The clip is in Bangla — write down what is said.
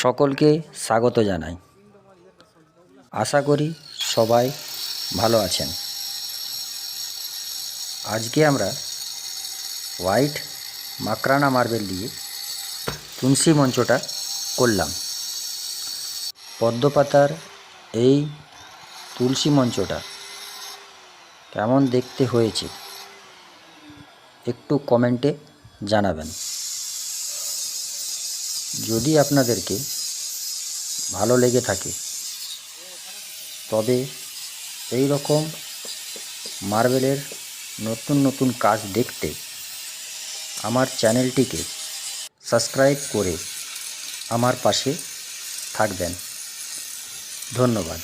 সকলকে স্বাগত জানাই। আশা করি সবাই ভালো আছেন। আজকে আমরা হোয়াইট মাকরানা মার্বেল দিয়ে তুলসী মঞ্চটা করলাম। পদ্মপাতার এই তুলসী মঞ্চটা কেমন দেখতে হয়েছে একটু কমেন্টে জানাবেন। যদি আপনাদেরকে ভালো লেগে থাকে তবে এই রকম মার্বেলের নতুন নতুন কাজ দেখতে আমার চ্যানেলটিকে সাবস্ক্রাইব করে আমার পাশে থাকবেন। ধন্যবাদ।